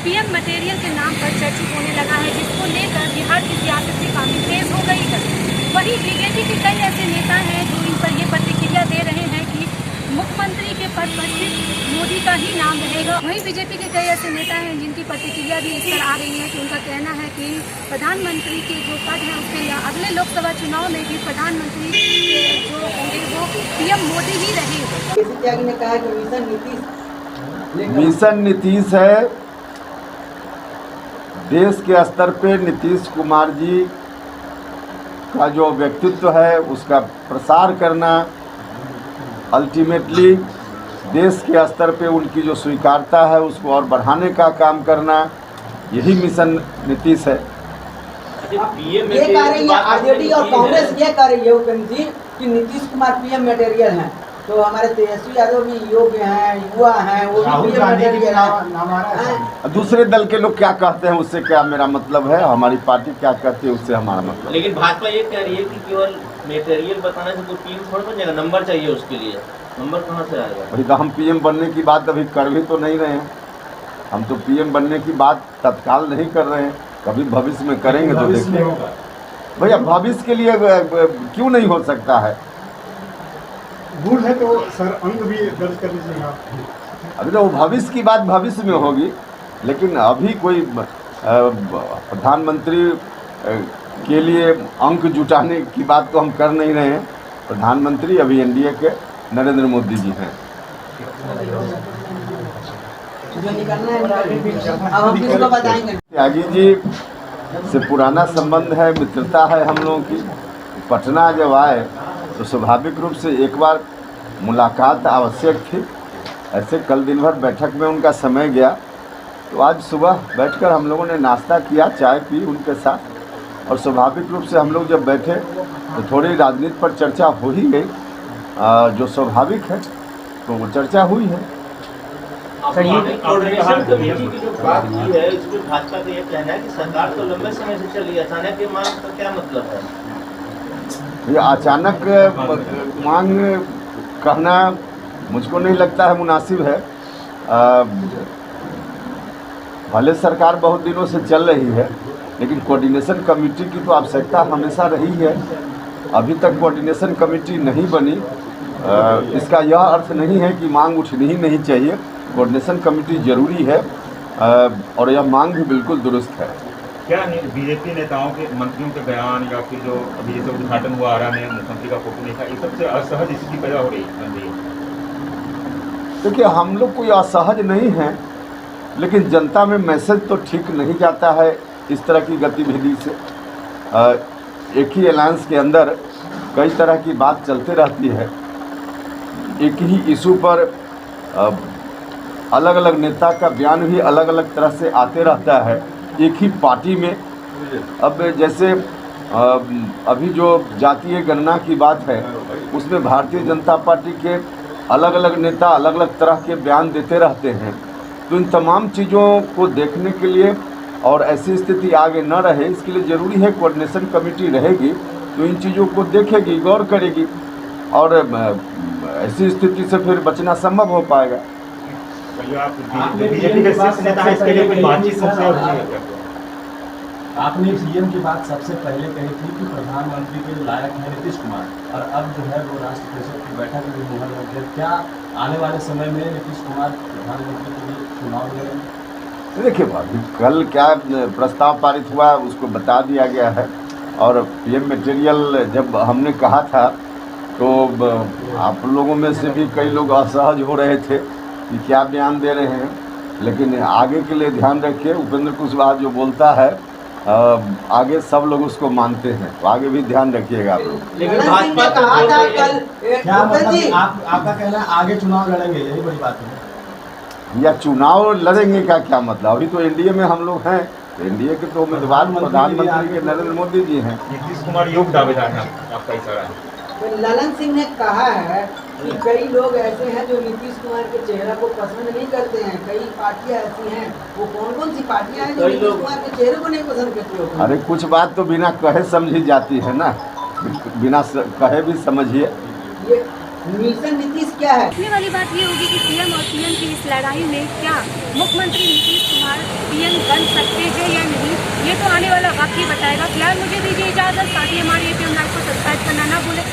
PM material के नाम पर चर्चित होने लगा है, जिसको लेकर बिहार की सियासत भी काफी तेज हो गई है। वहीं बीजेपी के कई ऐसे नेता हैं जो इन पर ये प्रतिक्रिया दे रहे हैं कि मुख्यमंत्री के पद पर सिर्फ मोदी का ही नाम रहेगा। वहीं बीजेपी के कई ऐसे नेता हैं जिनकी प्रतिक्रिया भी इस पर आ रही है कि उनका कहना है कि प्रधानमंत्री के जो पद है उसके लिए अगले लोकसभा चुनाव में भी प्रधानमंत्री के जो होंगे वो पीएम मोदी ही रहेंगे। त्यागी ने कहा कि मिशन नीतीश है। देश के स्तर पे नीतीश कुमार जी का जो व्यक्तित्व है उसका प्रसार करना, अल्टीमेटली देश के स्तर पे उनकी जो स्वीकार्यता है उसको और बढ़ाने का काम करना, यही मिशन नीतीश है। ये कह रही है आरजेडी और कांग्रेस, ये कह रही है उपेंद्र जी कि नीतीश कुमार पीएम मटेरियल हैं, तो हमारे तेजस्वी यादव भी योग्य हैं, युवा हैं, वो भी पीएम मटेरियल है। दूसरे दल के लोग क्या कहते हैं उससे क्या मेरा मतलब है, हमारी पार्टी क्या कहती है उससे हमारा मतलब। लेकिन भाजपा ये कह रही है कि केवल मटेरियल बताने से कोई पीएम थोड़ा बन जाएगा, नंबर चाहिए उसके लिए। नंबर कहाँ से आएगा? भाई तो हम पीएम बनने की बात अभी कर भी तो नहीं रहे हैं। हम तो पीएम बनने की बात तत्काल नहीं कर रहे हैं, कभी भविष्य में करेंगे तो देखिए। भैया भविष्य के लिए क्यों नहीं हो सकता है? भूल है तो सर अंक भी दर्ज कर लीजिएगा। अभी तो भविष्य की बात भविष्य में होगी, लेकिन अभी कोई प्रधानमंत्री के लिए अंक जुटाने की बात तो हम कर नहीं रहे हैं। प्रधानमंत्री अभी एनडीए के नरेंद्र मोदी जी हैं। त्यागी जी से पुराना संबंध है, मित्रता है हम लोगों की। पटना जब आए तो स्वाभाविक रूप से एक बार मुलाकात आवश्यक थी। ऐसे कल दिन भर बैठक में उनका समय गया, तो आज सुबह बैठकर हम लोगों ने नाश्ता किया, चाय पी उनके साथ, और स्वाभाविक रूप से हम लोग जब बैठे तो थोड़ी राजनीति पर चर्चा हो ही गई, जो स्वाभाविक है, तो वो चर्चा हुई है। कोऑर्डिनेशन कमेटी की जो बात की है, इसमें भाजपा का ये कहना है कि सरकार तो लंबे समय से चली, अचानक ये मांग का क्या मतलब है? ये अचानक मांग कहना मुझको नहीं लगता है मुनासिब है। भले सरकार बहुत दिनों से चल रही है, लेकिन कोऑर्डिनेशन कमेटी की तो आवश्यकता हमेशा रही है। अभी तक कोऑर्डिनेशन कमेटी नहीं बनी, इसका यह अर्थ नहीं है कि मांग उठनी ही नहीं चाहिए। कोऑर्डिनेशन कमेटी जरूरी है, और यह मांग भी बिल्कुल दुरुस्त है। क्या बीजेपी नेताओं के, मंत्रियों के बयान या फिर जो अभी जैसे उद्घाटन हुआ आरा में मुख्यमंत्री का फोटो नहीं था, ये सबसे असहज स्थिति पैदा हो रही है? देखिए हम लोग कोई असहज नहीं हैं, लेकिन जनता में मैसेज तो ठीक नहीं जाता है इस तरह की गतिविधि से। एक ही अलायंस के अंदर कई तरह की बात चलते रहती है, एक ही इशू पर अलग अलग नेता का बयान भी अलग अलग तरह से आते रहता है एक ही पार्टी में। अब जैसे अभी जो जातीय गणना की बात है, उसमें भारतीय जनता पार्टी के अलग अलग नेता अलग अलग तरह के बयान देते रहते हैं। तो इन तमाम चीज़ों को देखने के लिए और ऐसी स्थिति आगे न रहे, इसके लिए ज़रूरी है कोऑर्डिनेशन कमेटी रहेगी तो इन चीज़ों को देखेगी, गौर करेगी, और ऐसी स्थिति से फिर बचना संभव हो पाएगा। बीजेपी के शीर्ष नेता है, इसके लिए कोई बातचीत सबसे हो रही है? आपने सीएम की बात सबसे पहले कही थी कि प्रधानमंत्री के लायक है नीतीश कुमार, और अब जो है वो राष्ट्र परिषद की बैठक में मुहर लग गया। क्या आने वाले समय में नीतीश कुमार प्रधानमंत्री के लिए चुनाव लड़ेंगे? देखिए अभी कल क्या प्रस्ताव पारित हुआ उसको बता दिया गया है, और पीएम मटेरियल जब हमने कहा था तो आप लोगों में से भी कई लोग असहज हो रहे थे कि क्या बयान दे रहे हैं, लेकिन आगे के लिए ध्यान रखिए। उपेंद्र कुशवाहा जो बोलता है आगे सब लोग उसको मानते हैं, तो आगे भी ध्यान रखिएगा आप लोग। लेकिन भाजपा कहा था कल, क्या मतलब आपका कहना है आगे चुनाव लड़ेंगे, यही बड़ी बात है? या चुनाव लड़ेंगे का क्या मतलब? अभी तो एनडीए में हम लोग हैं, तो एनडीए के तो उम्मीदवार प्रधानमंत्री के नरेंद्र मोदी जी हैं। नीतीश कुमार योग्य दावेदार है, आपका इशारा है? ललन सिंह ने कहा है कि कई लोग ऐसे हैं जो नीतीश कुमार के चेहरा को पसंद नहीं करते हैं, कई पार्टियां ऐसी हैं। वो कौन कौन सी पार्टियां हैं जो नीतीश कुमार के चेहरे को नहीं पसंद करती हो? अरे कुछ बात तो बिना कहे समझी जाती है ना, बिना कहे भी समझिए। मिशन नीतीश क्या है? देखने वाली बात ये होगी कि सीएम और पीएम की इस लड़ाई में क्या मुख्यमंत्री नीतीश कुमार पीएम बन सकते हैं या नहीं, ये तो आने वाला वक्त ही बताएगा। फिलहाल मुझे दीजिए इजाजत, साथ ही हमारे APM लाइव को सब्सक्राइब करना ना भूलें।